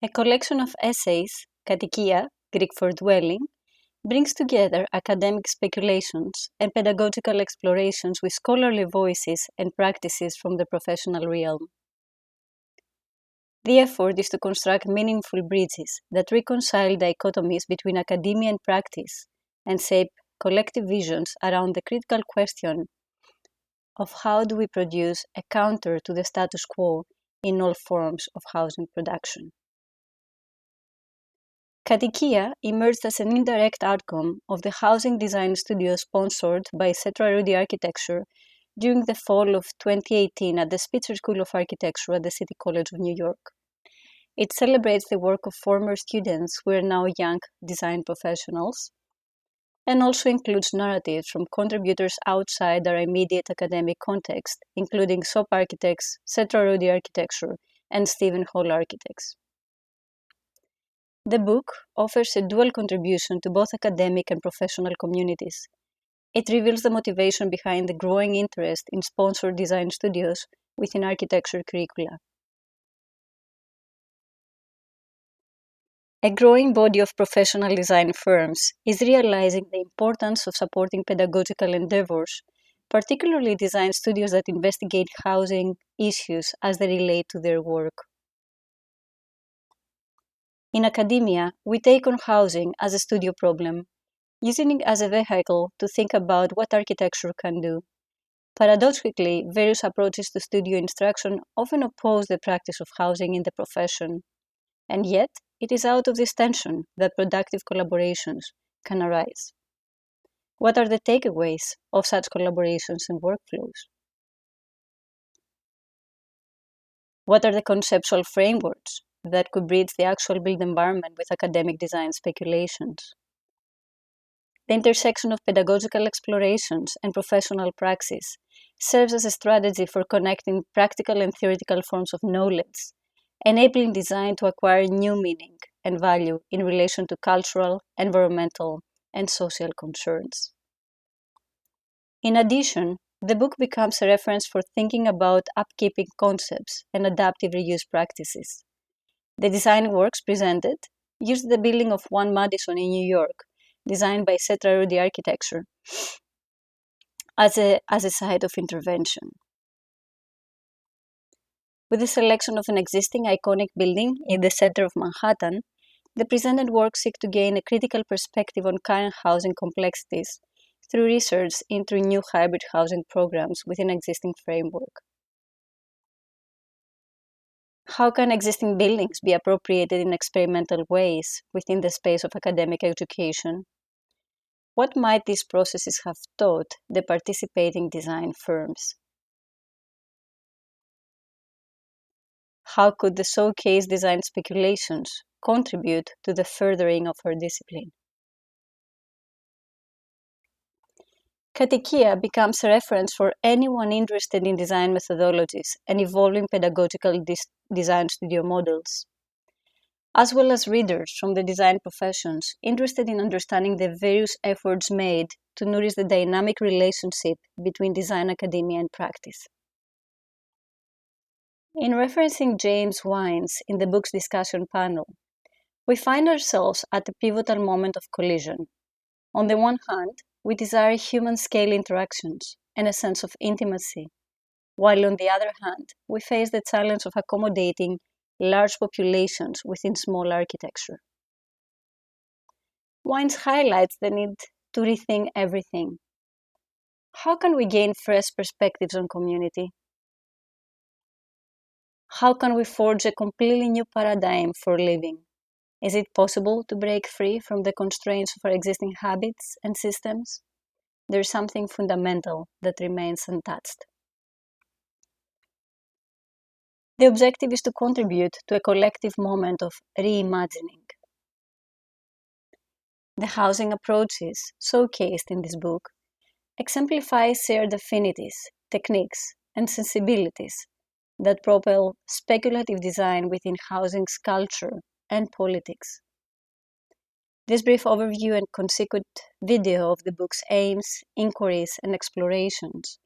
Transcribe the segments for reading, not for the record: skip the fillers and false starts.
A collection of essays, KatOikia, Greek for dwelling, brings together academic speculations and pedagogical explorations with scholarly voices and practices from the professional realm. The effort is to construct meaningful bridges that reconcile dichotomies between academia and practice and shape collective visions around the critical question of how do we produce a counter to the status quo in all forms of housing production. KatOikia emerged as an indirect outcome of the housing design studio sponsored by Tsafoulia Architecture during the fall of 2018 at the Spitzer School of Architecture at the City College of New York. It celebrates the work of former students who are now young design professionals, and also includes narratives from contributors outside our immediate academic context, including SOP architects, Tsafoulia Architecture, and Stephen Hall architects. The book offers a dual contribution to both academic and professional communities. It reveals the motivation behind the growing interest in sponsored design studios within architecture curricula. A growing body of professional design firms is realizing the importance of supporting pedagogical endeavors, particularly design studios that investigate housing issues as they relate to their work. In academia, we take on housing as a studio problem, using it as a vehicle to think about what architecture can do. Paradoxically, various approaches to studio instruction often oppose the practice of housing in the profession, and yet it is out of this tension that productive collaborations can arise. What are the takeaways of such collaborations and workflows? What are the conceptual frameworks that could bridge the actual built environment with academic design speculations? The intersection of pedagogical explorations and professional praxis serves as a strategy for connecting practical and theoretical forms of knowledge, enabling design to acquire new meaning and value in relation to cultural, environmental, and social concerns. In addition, the book becomes a reference for thinking about upkeeping concepts and adaptive reuse practices. The design works presented used the building of One Madison in New York, designed by Tsafoulia Architecture, as a site of intervention. With the selection of an existing iconic building in the center of Manhattan, the presented works seek to gain a critical perspective on current housing complexities through research into new hybrid housing programs within existing framework. How can existing buildings be appropriated in experimental ways within the space of academic education? What might these processes have taught the participating design firms? How could the showcase design speculations contribute to the furthering of our discipline? KatOikia becomes a reference for anyone interested in design methodologies and evolving pedagogical design studio models, as well as readers from the design professions interested in understanding the various efforts made to nourish the dynamic relationship between design academia and practice. In referencing James Wines in the book's discussion panel, we find ourselves at a pivotal moment of collision. On the one hand, we desire human-scale interactions and a sense of intimacy, while on the other hand, we face the challenge of accommodating large populations within small architecture. Wines highlights the need to rethink everything. How can we gain fresh perspectives on community? How can we forge a completely new paradigm for living? Is it possible to break free from the constraints of our existing habits and systems? There is something fundamental that remains untouched. The objective is to contribute to a collective moment of reimagining. The housing approaches showcased in this book exemplify shared affinities, techniques, and sensibilities that propel speculative design within housing's culture and politics. This brief overview and consequent video of the book's aims, inquiries, and explorations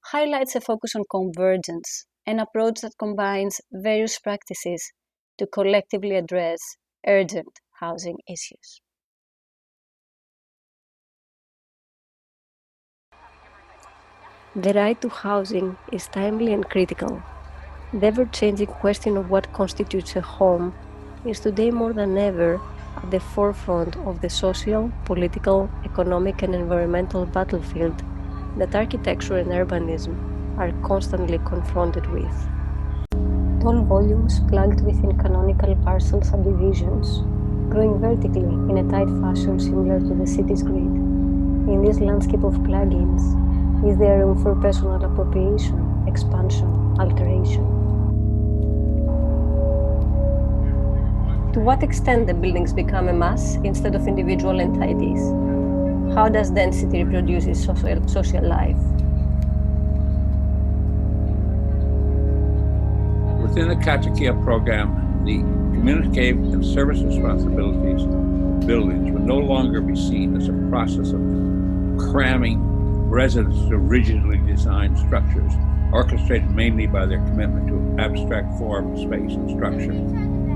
highlights a focus on convergence, an approach that combines various practices to collectively address urgent housing issues. The right to housing is timely and critical. The ever-changing question of what constitutes a home is today more than ever at the forefront of the social, political, economic, and environmental battlefield that architecture and urbanism are constantly confronted with. Tall volumes plugged within canonical parcel subdivisions, growing vertically in a tight fashion similar to the city's grid. In this landscape of plugins, is there room for personal appropriation, expansion, alteration? To what extent do buildings become a mass instead of individual entities? How does density reproduce social life? Within the KatOikia program, the communicative and service responsibilities of buildings will no longer be seen as a process of cramming residents to rigidly designed structures, orchestrated mainly by their commitment to abstract form, space, and structure.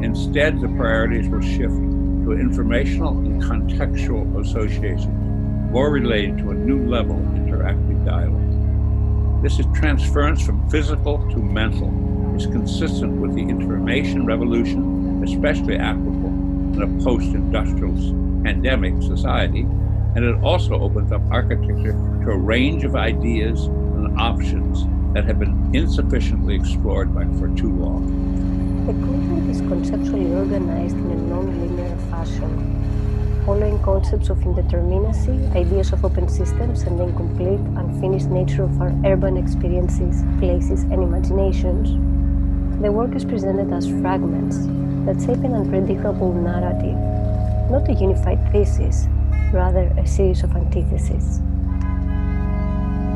Instead, the priorities will shift to informational and contextual associations, more related to a new level of interactive dialogue. This is transference from physical to mental. Is consistent with the information revolution, especially applicable in a post-industrial pandemic society, and it also opens up architecture to a range of ideas and options that have been insufficiently explored for too long. The content is conceptually organized in a non-linear fashion, following concepts of indeterminacy, ideas of open systems, and the incomplete, unfinished nature of our urban experiences, places, and imaginations. The work is presented as fragments that shape an unpredictable narrative, not a unified thesis, rather a series of antitheses.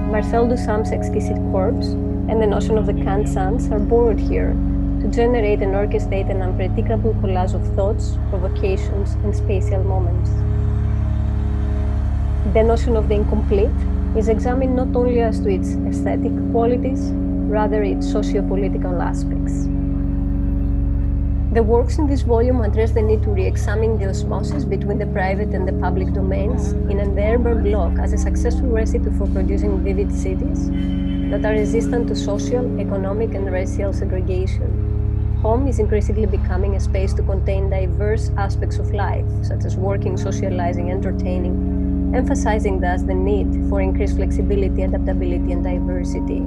Marcel Duchamp's exquisite corpse and the notion of the Kant sans are borrowed here to generate and orchestrate an unpredictable collage of thoughts, provocations, and spatial moments. The notion of the incomplete is examined not only as to its aesthetic qualities, rather its socio-political aspects. The works in this volume address the need to re-examine the osmosis between the private and the public domains in an urban block as a successful recipe for producing vivid cities that are resistant to social, economic, and racial segregation. Home is increasingly becoming a space to contain diverse aspects of life, such as working, socializing, entertaining, emphasizing thus the need for increased flexibility, adaptability, and diversity.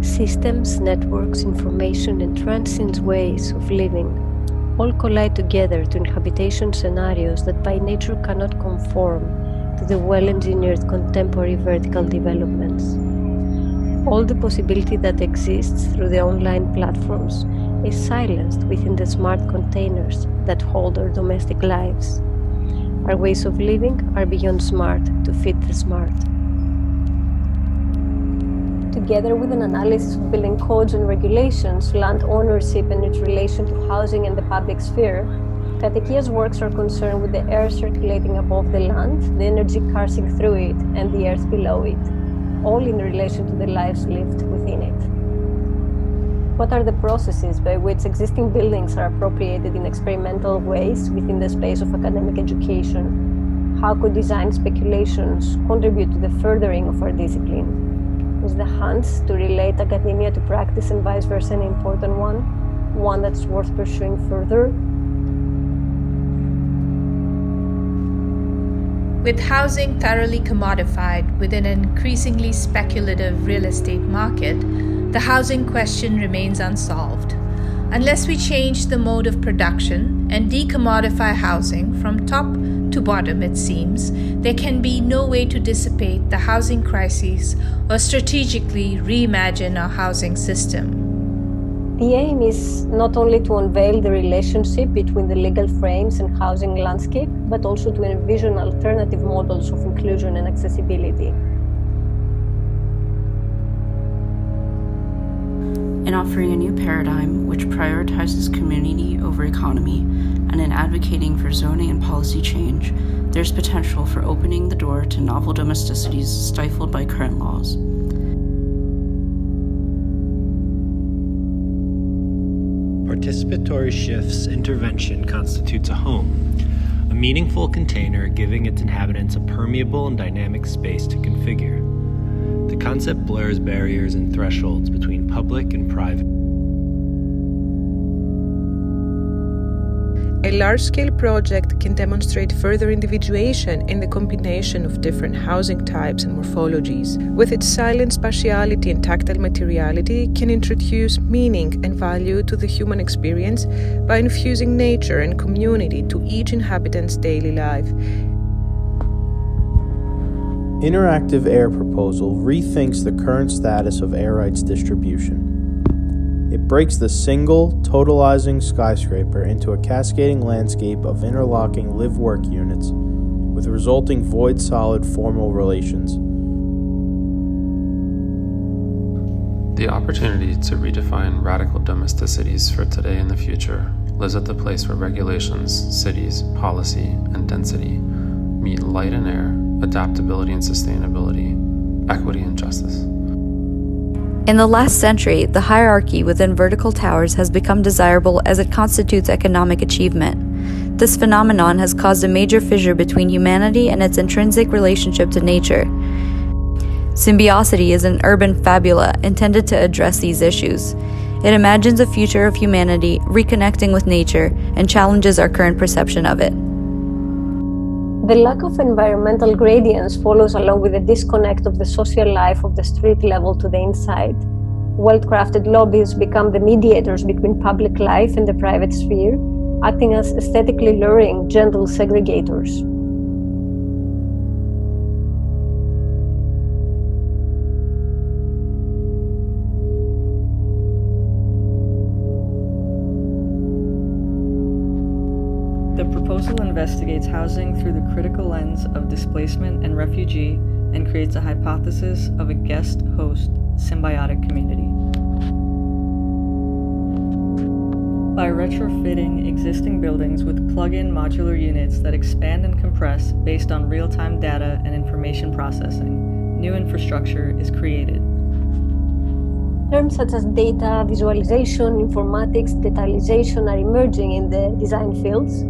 Systems, networks, information, and transient ways of living all collide together to inhabitation scenarios that by nature cannot conform to the well-engineered contemporary vertical developments. All the possibility that exists through the online platforms is silenced within the smart containers that hold our domestic lives. Our ways of living are beyond smart to fit the smart. Together with an analysis of building codes and regulations, land ownership and its relation to housing and the public sphere, KatOikia's works are concerned with the air circulating above the land, the energy coursing through it, and the earth below it, all in relation to the lives lived within it. What are the processes by which existing buildings are appropriated in experimental ways within the space of academic education? How could design speculations contribute to the furthering of our discipline? Is the hunt to relate academia to practice and vice versa an important one that's worth pursuing further? With housing thoroughly commodified within an increasingly speculative real estate market, the housing question remains unsolved. Unless we change the mode of production and decommodify housing from top to bottom, it seems, there can be no way to dissipate the housing crises or strategically reimagine our housing system. The aim is not only to unveil the relationship between the legal frames and housing landscape, but also to envision alternative models of inclusion and accessibility. In offering a new paradigm which prioritizes community over economy, and in advocating for zoning and policy change, there's potential for opening the door to novel domesticities stifled by current laws. Participatory Shift's intervention constitutes a home, a meaningful container giving its inhabitants a permeable and dynamic space to configure. The concept blurs barriers and thresholds between public and private. A large-scale project can demonstrate further individuation in the combination of different housing types and morphologies. With its silent spatiality and tactile materiality, can introduce meaning and value to the human experience by infusing nature and community to each inhabitant's daily life. Interactive Air proposal rethinks the current status of air rights distribution. It breaks the single, totalizing skyscraper into a cascading landscape of interlocking live-work units with resulting void-solid formal relations. The opportunity to redefine radical domesticities for today and the future lives at the place where regulations, cities, policy, and density meet light and air, adaptability and sustainability, equity and justice. In the last century, the hierarchy within vertical towers has become desirable as it constitutes economic achievement. This phenomenon has caused a major fissure between humanity and its intrinsic relationship to nature. Symbiosity is an urban fabula intended to address these issues. It imagines a future of humanity reconnecting with nature and challenges our current perception of it. The lack of environmental gradients follows along with the disconnect of the social life of the street level to the inside. Well-crafted lobbies become the mediators between public life and the private sphere, acting as aesthetically luring gentle segregators. The proposal investigates housing through the critical lens of displacement and refugee and creates a hypothesis of a guest-host symbiotic community. By retrofitting existing buildings with plug-in modular units that expand and compress based on real-time data and information processing, new infrastructure is created. Terms such as data, visualization, informatics, detailization are emerging in the design fields.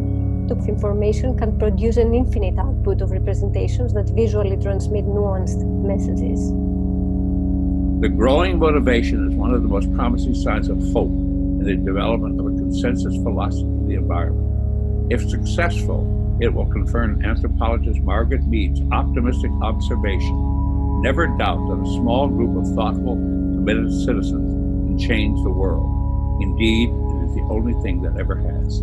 Information can produce an infinite output of representations that visually transmit nuanced messages. The growing motivation is one of the most promising signs of hope in the development of a consensus philosophy of the environment. If successful, it will confirm anthropologist Margaret Mead's optimistic observation: never doubt that a small group of thoughtful, committed citizens can change the world. Indeed, it is the only thing that ever has.